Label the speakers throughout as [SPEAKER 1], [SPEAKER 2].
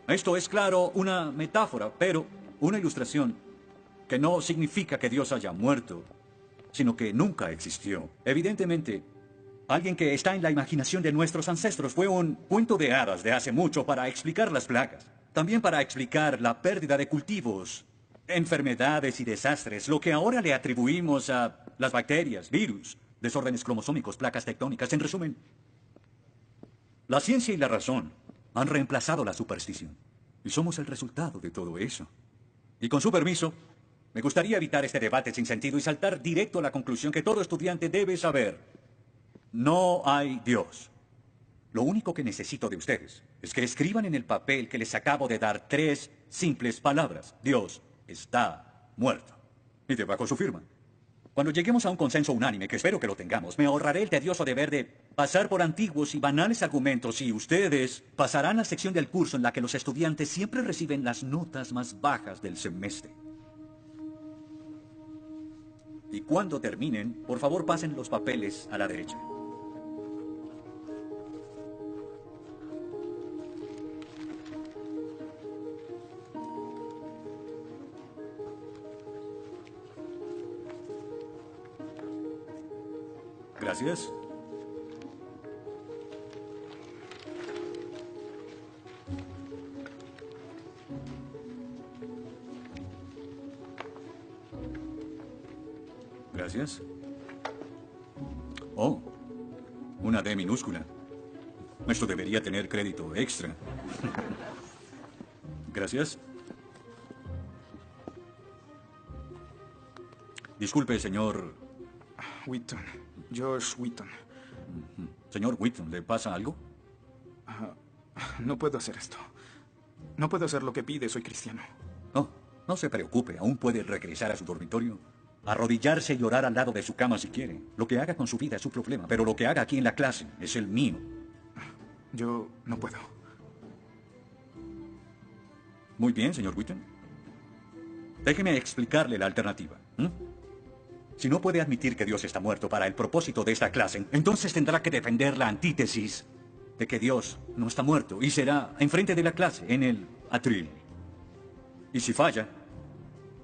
[SPEAKER 1] Esto es, claro, una metáfora, pero una ilustración que no significa que Dios haya muerto, sino que nunca existió. Evidentemente, alguien que está en la imaginación de nuestros ancestros fue un cuento de hadas de hace mucho para explicar las plagas. También para explicar la pérdida de cultivos, enfermedades y desastres, lo que ahora le atribuimos a las bacterias, virus, desórdenes cromosómicos, placas tectónicas. En resumen, la ciencia y la razón han reemplazado la superstición. Y somos el resultado de todo eso. Y con su permiso, me gustaría evitar este debate sin sentido y saltar directo a la conclusión que todo estudiante debe saber. No hay Dios. Lo único que necesito de ustedes es que escriban en el papel que les acabo de dar 3 simples palabras. Dios está muerto. Y debajo su firma. Cuando lleguemos a un consenso unánime, que espero que lo tengamos, me ahorraré el tedioso deber de pasar por antiguos y banales argumentos y ustedes pasarán a la sección del curso en la que los estudiantes siempre reciben las notas más bajas del semestre. Y cuando terminen, por favor pasen los papeles a la derecha. Gracias. Gracias. Oh, una D minúscula. Esto debería tener crédito extra. Gracias. Disculpe, señor...
[SPEAKER 2] Wheaton. George Wheaton.
[SPEAKER 1] Señor Wheaton, ¿le pasa algo?
[SPEAKER 2] No puedo hacer esto. No puedo hacer lo que pide, soy cristiano.
[SPEAKER 1] No, no se preocupe, aún puede regresar a su dormitorio, arrodillarse y orar al lado de su cama si quiere. Lo que haga con su vida es su problema, pero lo que haga aquí en la clase es el mío.
[SPEAKER 2] Yo no puedo.
[SPEAKER 1] Muy bien, señor Wheaton. Déjeme explicarle la alternativa. Si no puede admitir que Dios está muerto para el propósito de esta clase, entonces tendrá que defender la antítesis de que Dios no está muerto y será enfrente de la clase, en el atril. Y si falla,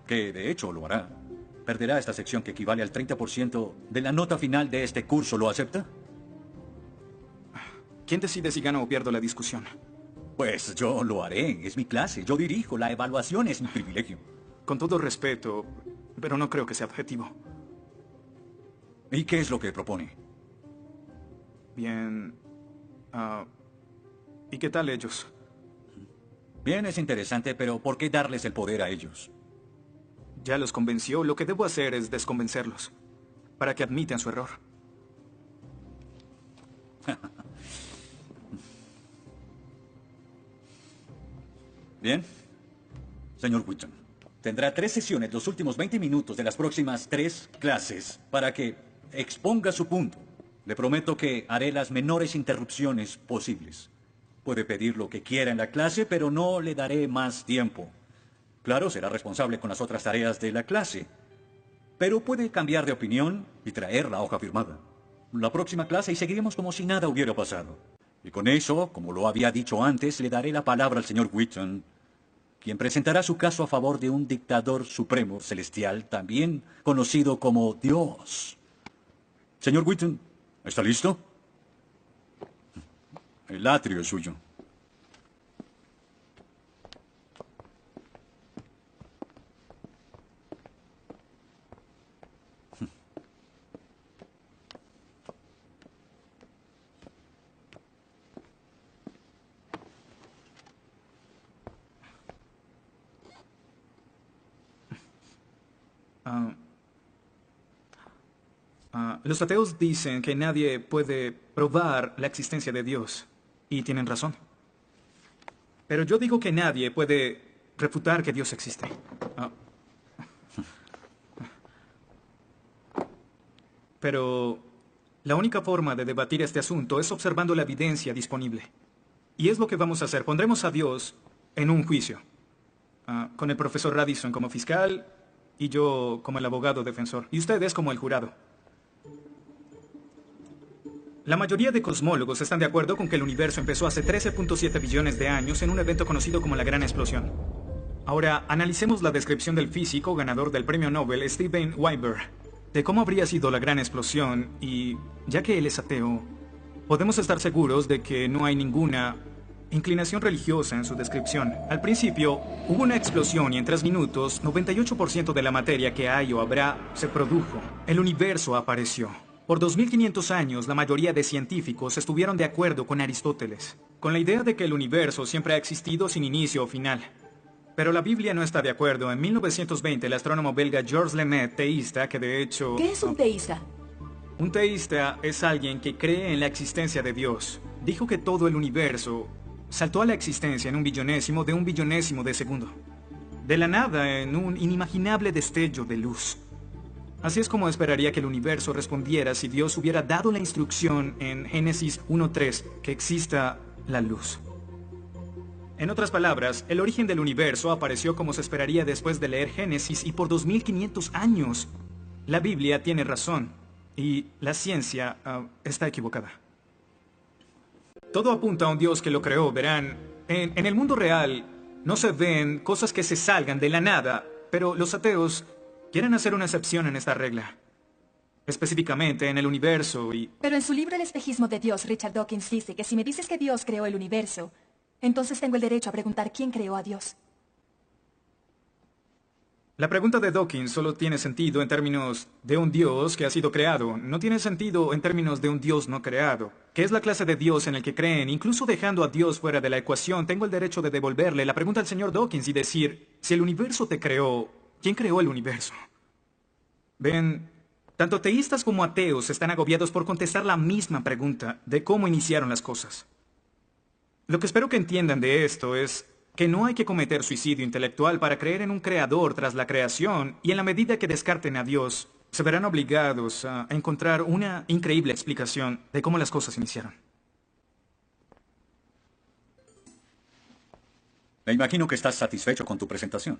[SPEAKER 1] que de hecho lo hará, perderá esta sección que equivale al 30% de la nota final de este curso. ¿Lo acepta?
[SPEAKER 2] ¿Quién decide si gano o pierdo la discusión?
[SPEAKER 1] Pues yo lo haré. Es mi clase. Yo dirijo. La evaluación es mi privilegio.
[SPEAKER 2] Con todo respeto, pero no creo que sea objetivo.
[SPEAKER 1] ¿Y qué es lo que propone?
[SPEAKER 2] Bien... ¿y qué tal ellos?
[SPEAKER 1] Bien, es interesante, pero ¿por qué darles el poder a ellos?
[SPEAKER 2] Ya los convenció. Lo que debo hacer es desconvencerlos, para que admitan su error.
[SPEAKER 1] Bien. Señor Wheaton, tendrá 3 sesiones los últimos 20 minutos de las próximas 3 clases para que exponga su punto. Le prometo que haré las menores interrupciones posibles. Puede pedir lo que quiera en la clase, pero no le daré más tiempo. Claro, será responsable con las otras tareas de la clase, pero puede cambiar de opinión y traer la hoja firmada. La próxima clase y seguiremos como si nada hubiera pasado. Y con eso, como lo había dicho antes, le daré la palabra al señor Wheaton, quien presentará su caso a favor de un dictador supremo celestial, también conocido como Dios. Señor Wheaton, ¿está listo? El atrio es suyo.
[SPEAKER 2] Los ateos dicen que nadie puede probar la existencia de Dios, y tienen razón. Pero yo digo que nadie puede refutar que Dios existe. Pero la única forma de debatir este asunto es observando la evidencia disponible. Y es lo que vamos a hacer. Pondremos a Dios en un juicio, con el profesor Radisson como fiscal y yo como el abogado defensor, y ustedes como el jurado. La mayoría de cosmólogos están de acuerdo con que el universo empezó hace 13.7 billones de años en un evento conocido como la Gran Explosión. Ahora, analicemos la descripción del físico ganador del premio Nobel Steven Weinberg de cómo habría sido la Gran Explosión y, ya que él es ateo, podemos estar seguros de que no hay ninguna inclinación religiosa en su descripción. Al principio, hubo una explosión y en 3 minutos, 98% de la materia que hay o habrá se produjo. El universo apareció. Por 2500 años, la mayoría de científicos estuvieron de acuerdo con Aristóteles, con la idea de que el universo siempre ha existido sin inicio o final. Pero la Biblia no está de acuerdo. En 1920, el astrónomo belga Georges Lemaitre, teísta, que de hecho...
[SPEAKER 3] ¿Qué es un teísta?
[SPEAKER 2] Un teísta es alguien que cree en la existencia de Dios. Dijo que todo el universo saltó a la existencia en un billonésimo de segundo. De la nada, en un inimaginable destello de luz. Así es como esperaría que el universo respondiera si Dios hubiera dado la instrucción en Génesis 1:3 que exista la luz. En otras palabras, el origen del universo apareció como se esperaría después de leer Génesis y por 2500 años. La Biblia tiene razón y la ciencia está equivocada. Todo apunta a un Dios que lo creó, verán. En el mundo real no se ven cosas que se salgan de la nada, pero los ateos quieren hacer una excepción en esta regla. Específicamente en el universo y...
[SPEAKER 3] Pero en su libro El espejismo de Dios, Richard Dawkins dice que si me dices que Dios creó el universo, entonces tengo el derecho a preguntar quién creó a Dios.
[SPEAKER 2] La pregunta de Dawkins solo tiene sentido en términos de un Dios que ha sido creado. No tiene sentido en términos de un Dios no creado. ¿Qué es la clase de Dios en el que creen? Incluso dejando a Dios fuera de la ecuación, tengo el derecho de devolverle la pregunta al señor Dawkins y decir, si el universo te creó, ¿quién creó el universo? Ven, tanto teístas como ateos están agobiados por contestar la misma pregunta de cómo iniciaron las cosas. Lo que espero que entiendan de esto es que no hay que cometer suicidio intelectual para creer en un creador tras la creación, y en la medida que descarten a Dios, se verán obligados a encontrar una increíble explicación de cómo las cosas iniciaron.
[SPEAKER 1] Me imagino que estás satisfecho con tu presentación.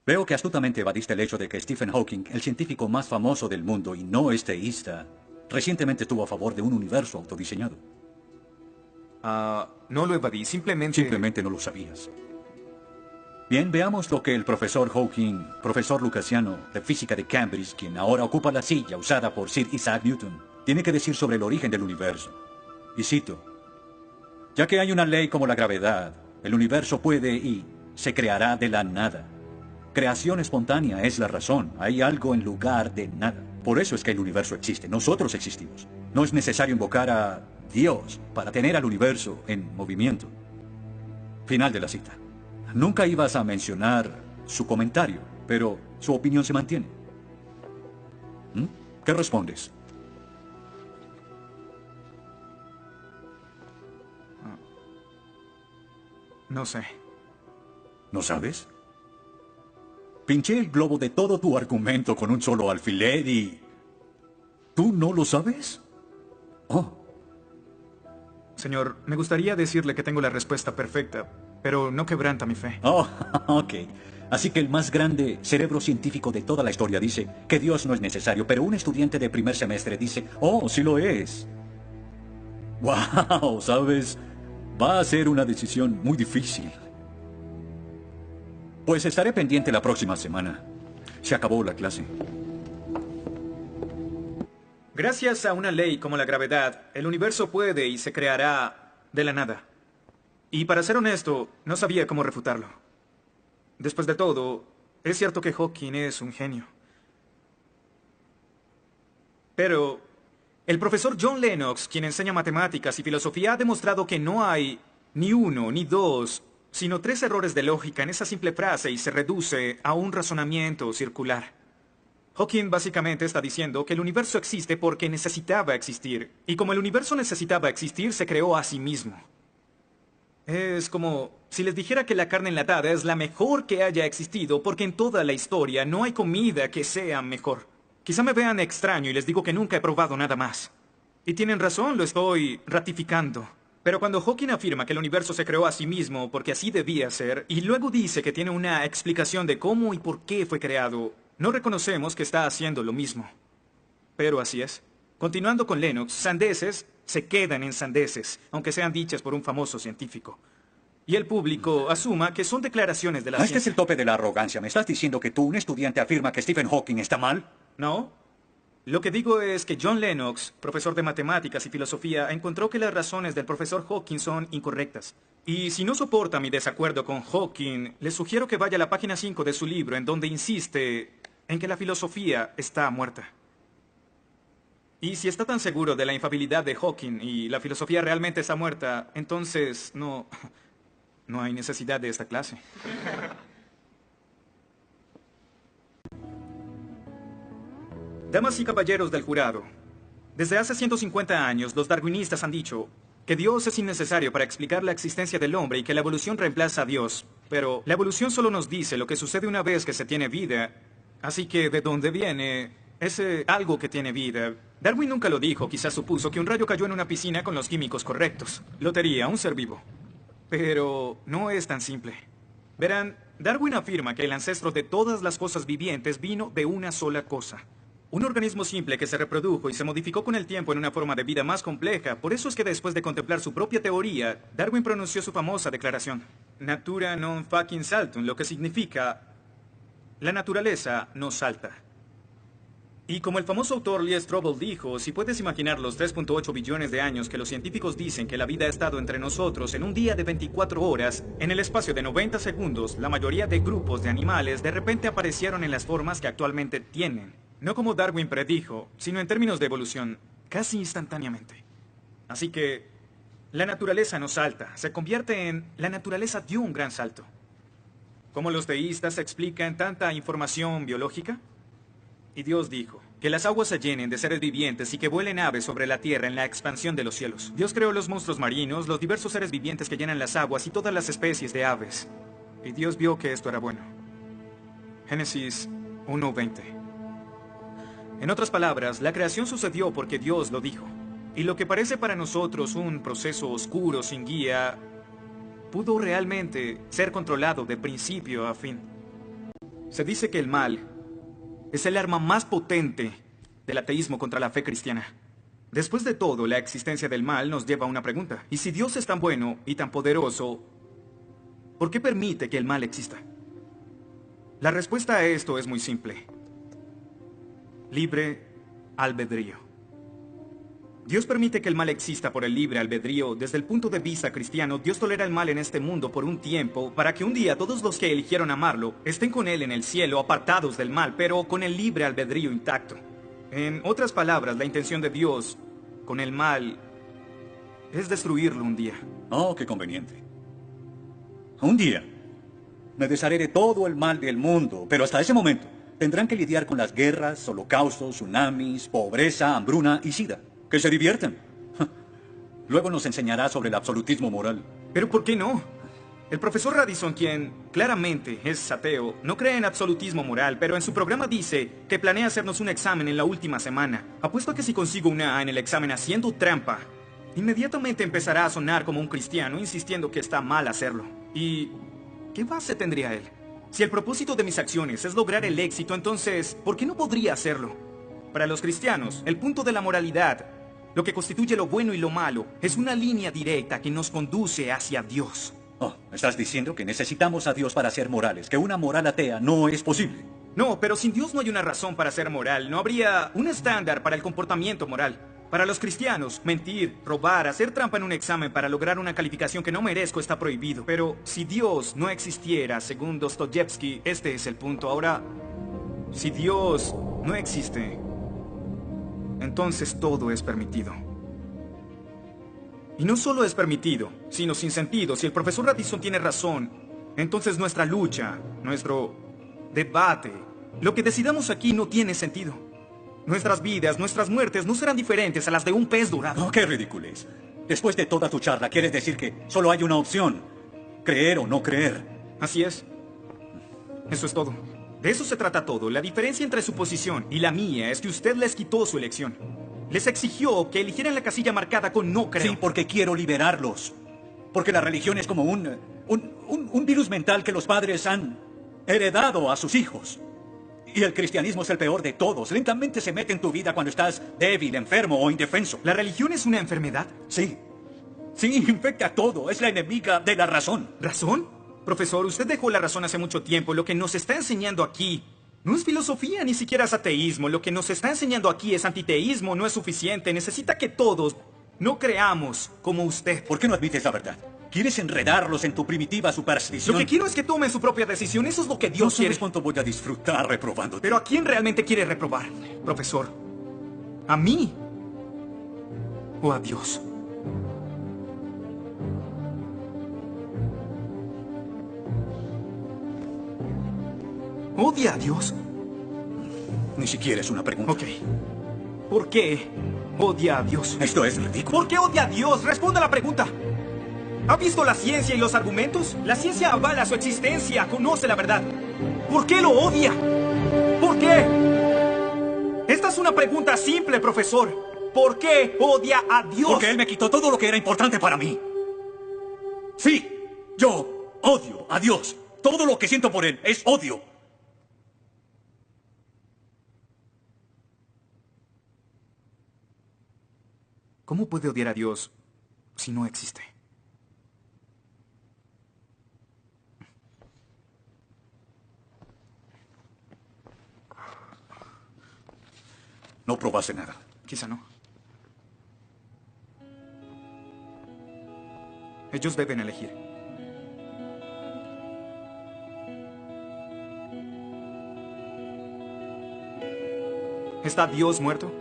[SPEAKER 1] Veo que astutamente evadiste el hecho de que Stephen Hawking, el científico más famoso del mundo y no es teísta, recientemente estuvo a favor de un universo autodiseñado.
[SPEAKER 4] No lo evadí,
[SPEAKER 1] Simplemente no lo sabías. Bien, veamos lo que el profesor Hawking, profesor lucasiano de física de Cambridge, quien ahora ocupa la silla usada por Sir Isaac Newton, tiene que decir sobre el origen del universo. Y cito, ya que hay una ley como la gravedad, el universo puede y se creará de la nada. Creación espontánea es la razón. Hay algo en lugar de nada. Por eso es que el universo existe. Nosotros existimos. No es necesario invocar a Dios para tener al universo en movimiento. Final de la cita. Nunca ibas a mencionar su comentario, pero su opinión se mantiene. ¿Qué respondes?
[SPEAKER 2] No sé.
[SPEAKER 1] ¿No sabes? Pinché el globo de todo tu argumento con un solo alfiler y... ¿tú no lo sabes? Oh.
[SPEAKER 2] Señor, me gustaría decirle que tengo la respuesta perfecta, pero no quebranta mi fe.
[SPEAKER 1] Oh, ok. Así que el más grande cerebro científico de toda la historia dice que Dios no es necesario, pero un estudiante de primer semestre dice, oh, sí lo es. Wow, ¿sabes? Va a ser una decisión muy difícil. Pues estaré pendiente la próxima semana. Se acabó la clase.
[SPEAKER 2] Gracias a una ley como la gravedad, el universo puede y se creará de la nada. Y para ser honesto, no sabía cómo refutarlo. Después de todo, es cierto que Hawking es un genio. Pero el profesor John Lennox, quien enseña matemáticas y filosofía, ha demostrado que no hay ni uno, ni dos, sino 3 errores de lógica en esa simple frase y se reduce a un razonamiento circular. Hawking básicamente está diciendo que el universo existe porque necesitaba existir. Y como el universo necesitaba existir, se creó a sí mismo. Es como si les dijera que la carne enlatada es la mejor que haya existido porque en toda la historia no hay comida que sea mejor. Quizá me vean extraño y les digo que nunca he probado nada más. Y tienen razón, lo estoy ratificando. Pero cuando Hawking afirma que el universo se creó a sí mismo porque así debía ser, y luego dice que tiene una explicación de cómo y por qué fue creado, no reconocemos que está haciendo lo mismo. Pero así es. Continuando con Lennox, sandeces se quedan en sandeces, aunque sean dichas por un famoso científico. Y el público asuma que son declaraciones de la
[SPEAKER 1] Este es
[SPEAKER 2] ciencia.
[SPEAKER 1] el tope de la arrogancia. ¿Me estás diciendo que tú, un estudiante, afirma que Stephen Hawking está mal?
[SPEAKER 2] ¿No? Lo que digo es que John Lennox, profesor de matemáticas y filosofía, encontró que las razones del profesor Hawking son incorrectas. Y si no soporta mi desacuerdo con Hawking, le sugiero que vaya a la página 5 de su libro, en donde insiste en que la filosofía está muerta. Y si está tan seguro de la infalibilidad de Hawking y la filosofía realmente está muerta, entonces no hay necesidad de esta clase. Damas y caballeros del jurado, desde hace 150 años los darwinistas han dicho que Dios es innecesario para explicar la existencia del hombre y que la evolución reemplaza a Dios. Pero la evolución solo nos dice lo que sucede una vez que se tiene vida. Así que, ¿de dónde viene ese algo que tiene vida? Darwin nunca lo dijo, quizás supuso que un rayo cayó en una piscina con los químicos correctos. Lotería, un ser vivo. Pero no es tan simple. Verán, Darwin afirma que el ancestro de todas las cosas vivientes vino de una sola cosa. Un organismo simple que se reprodujo y se modificó con el tiempo en una forma de vida más compleja. Por eso es que después de contemplar su propia teoría, Darwin pronunció su famosa declaración: Natura non fucking saltum, lo que significa: la naturaleza no salta. Y como el famoso autor Lee Strobel dijo, si puedes imaginar los 3.8 billones de años que los científicos dicen que la vida ha estado entre nosotros en un día de 24 horas, en el espacio de 90 segundos, la mayoría de grupos de animales de repente aparecieron en las formas que actualmente tienen. No como Darwin predijo, sino en términos de evolución, casi instantáneamente. Así que, la naturaleza no salta, se convierte en la naturaleza dio un gran salto. ¿Cómo los teístas explican tanta información biológica? Y Dios dijo, que las aguas se llenen de seres vivientes y que vuelen aves sobre la tierra en la expansión de los cielos. Dios creó los monstruos marinos, los diversos seres vivientes que llenan las aguas y todas las especies de aves. Y Dios vio que esto era bueno. Génesis 1:20. En otras palabras, la creación sucedió porque Dios lo dijo. Y lo que parece para nosotros un proceso oscuro sin guía, pudo realmente ser controlado de principio a fin. Se dice que el mal es el arma más potente del ateísmo contra la fe cristiana. Después de todo, la existencia del mal nos lleva a una pregunta. ¿Y si Dios es tan bueno y tan poderoso, por qué permite que el mal exista? La respuesta a esto es muy simple. Libre albedrío. Dios permite que el mal exista por el libre albedrío. Desde el punto de vista cristiano, Dios tolera el mal en este mundo por un tiempo, para que un día todos los que eligieron amarlo estén con Él en el cielo, apartados del mal, pero con el libre albedrío intacto. En otras palabras, la intención de Dios con el mal es destruirlo un día.
[SPEAKER 1] Oh, qué conveniente. Un día me desharé de todo el mal del mundo, pero hasta ese momento tendrán que lidiar con las guerras, holocaustos, tsunamis, pobreza, hambruna y sida. Que se diviertan. Luego nos enseñará sobre el absolutismo moral.
[SPEAKER 2] ¿Pero por qué no? El profesor Radisson, quien claramente es ateo, no cree en absolutismo moral, pero en su programa dice que planea hacernos un examen en la última semana. Apuesto a que si consigo una A en el examen haciendo trampa, inmediatamente empezará a sonar como un cristiano, insistiendo que está mal hacerlo. ¿Y qué base tendría él? Si el propósito de mis acciones es lograr el éxito, entonces, ¿por qué no podría hacerlo? Para los cristianos, el punto de la moralidad, lo que constituye lo bueno y lo malo, es una línea directa que nos conduce hacia Dios.
[SPEAKER 1] Oh, ¿estás diciendo que necesitamos a Dios para ser morales? ¿Que una moral atea no es posible?
[SPEAKER 2] No, pero sin Dios no hay una razón para ser moral. No habría un estándar para el comportamiento moral. Para los cristianos, mentir, robar, hacer trampa en un examen para lograr una calificación que no merezco está prohibido. Pero si Dios no existiera, según Dostoyevsky, este es el punto. Ahora, si Dios no existe, entonces todo es permitido. Y no solo es permitido, sino sin sentido. Si el profesor Radisson tiene razón, entonces nuestra lucha, nuestro debate, lo que decidamos aquí no tiene sentido. Nuestras vidas, nuestras muertes no serán diferentes a las de un pez dorado.
[SPEAKER 1] Oh, qué ridiculez. Después de toda tu charla, ¿quieres decir que solo hay una opción? Creer o no creer.
[SPEAKER 2] Así es. Eso es todo. De eso se trata todo. La diferencia entre su posición y la mía es que usted les quitó su elección. Les exigió que eligieran la casilla marcada con no creo.
[SPEAKER 1] Sí, porque quiero liberarlos. Porque la religión es como un virus mental que los padres han heredado a sus hijos. Y el cristianismo es el peor de todos. Lentamente se mete en tu vida cuando estás débil, enfermo o indefenso.
[SPEAKER 2] ¿La religión es una enfermedad?
[SPEAKER 1] Sí. Sí, infecta todo. Es la enemiga de la razón.
[SPEAKER 2] ¿Razón? Profesor, usted dejó la razón hace mucho tiempo. Lo que nos está enseñando aquí no es filosofía, ni siquiera es ateísmo. Lo que nos está enseñando aquí es antiteísmo. No es suficiente. Necesita que todos no creamos como usted.
[SPEAKER 1] ¿Por qué no admites la verdad? ¿Quieres enredarlos en tu primitiva superstición?
[SPEAKER 2] Lo que quiero es que tomen su propia decisión. Eso es lo que Dios
[SPEAKER 1] No
[SPEAKER 2] quiere.
[SPEAKER 1] sabes cuánto voy a disfrutar reprobándote.
[SPEAKER 2] Pero ¿a quién realmente quiere reprobar, profesor? ¿A mí? ¿O a Dios? ¿Odia a Dios?
[SPEAKER 1] Ni siquiera es una pregunta.
[SPEAKER 2] Ok. ¿Por qué odia a Dios?
[SPEAKER 1] Esto es ridículo.
[SPEAKER 2] ¿Por qué odia a Dios? Responda la pregunta. ¿Ha visto la ciencia y los argumentos? La ciencia avala su existencia, conoce la verdad. ¿Por qué lo odia? ¿Por qué? Esta es una pregunta simple, profesor. ¿Por qué odia a Dios?
[SPEAKER 1] Porque Él me quitó todo lo que era importante para mí. Sí, yo odio a Dios. Todo lo que siento por Él es odio.
[SPEAKER 2] ¿Cómo puede odiar a Dios si no existe?
[SPEAKER 1] No probaste nada.
[SPEAKER 2] Quizá no. Ellos deben elegir. ¿Está Dios muerto?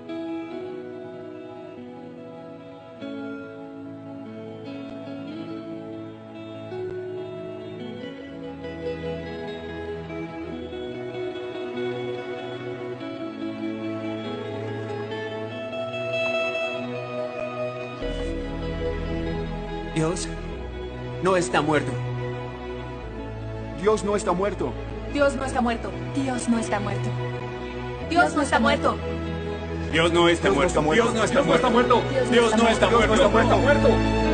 [SPEAKER 4] Dios no está muerto. Dios no está muerto.
[SPEAKER 3] Dios no está muerto. Dios no está muerto. Dios no está muerto.
[SPEAKER 4] Dios no está muerto.
[SPEAKER 2] Dios no está muerto.
[SPEAKER 3] Dios no está muerto.
[SPEAKER 4] muerto.